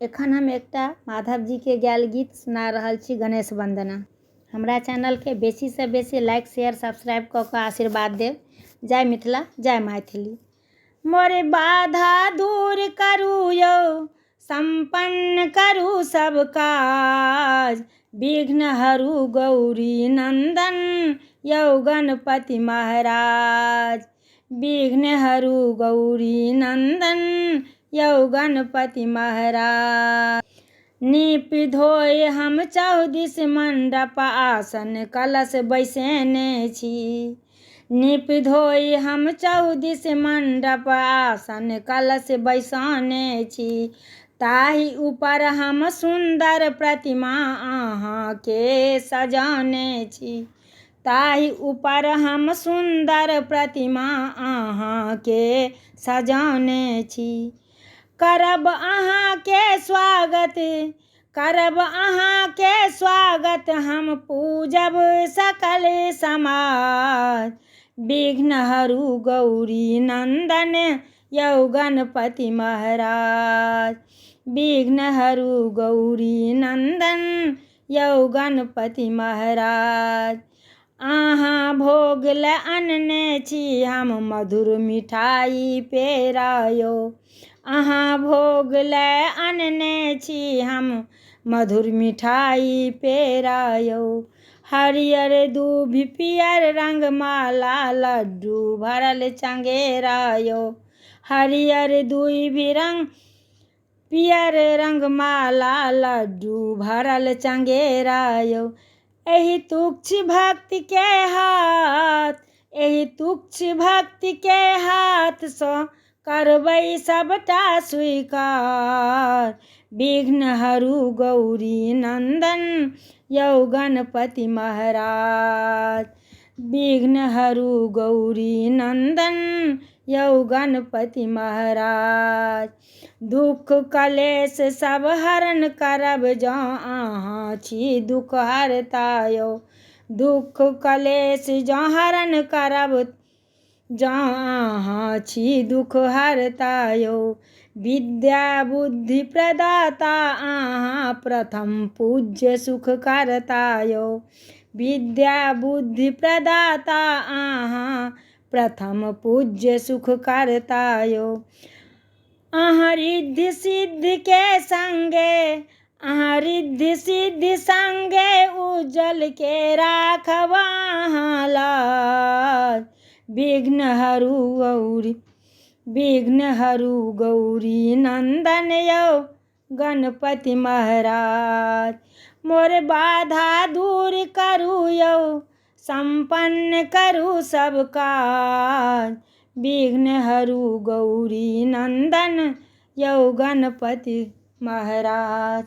एखन हम एकटा माधव जी के गायल गीत सुना रहल छी, गणेश वंदना। हमरा चैनल के बेसी से बेसी लाइक शेयर सब्सक्राइब कऽ कऽ आशीर्वाद देव। जय मिथिला, जय मैथिली। मोर बाधा दूर करू यौ, संपन्न करू सब काज। विघ्न हरु गौरी नंदन यौ गणपति महाराज। विघ्न हरु गौरी नंदन यौ गणपति महाराज। नीप धोय हम चौदिस मंडप आसन कलश बैसेने छी। नीप धोय हम चौदिस मंडप आसन कलश बैसाने छी। ताहि ऊपर हम सुंदर प्रतिमा अहाँ के सजाने छी। ताहि ऊपर हम सुंदर प्रतिमा अहाँ के सजाने छी। करब अहाँ के स्वागत, करब अहाँ के स्वागत, हम पूजब सकल समाज। विघ्न हरु गौरी नंदन यौ गणपति महाराज। विघ्न हरु गौरी नंदन यौ गणपति महाराज। अहाँ भोग ले अनने छी हम मधुर मिठाई पेड़ा यौ। अहाँ भोग ले अनने छी हम मधुर मिठाई पेड़ा यौ। हरियर दूभि पियर रंग माला लड्डू भरल चंगेरा यौ। हरियर दूभि रंग पियर रंग माला लड्डू भरल चंगेरा यौ। एहि तुच्छ भक्ति के हाथ, एहि तुच्छ भक्ति के हाथ सँ करबै सबटा स्वीकार। विघ्न हरु गौरी नंदन यौ गणपति महाराज। विघ्न हरु गौरी नंदन यौ गणपति महाराज। दुख कलेश सब हरण करब जँ अहाँ छी दुख हरता यौ। दुख कलेश जँ हरण करब जँ अहाँ छी दुख हरता यौ। विद्या बुद्धि प्रदाता अहाँ प्रथम पूज्य सुख करता यौ। विद्या बुद्धि प्रदाता अहाँ प्रथम पूज्य सुख करता यौ। अहाँ रिद्धि सिद्धि के संगे, अहाँ रिद्धि सिद्धि संगे उज्जवल के राखब अहाँ लाज। विघ्न हरु गौरी, विघ्न हरु गौरी नंदन यौ गणपति महाराज। मोर बाधा दूर करू यौ, संपन्न करू सब काज। विघ्न हरु गौरी नंदन यौ गणपति महाराज।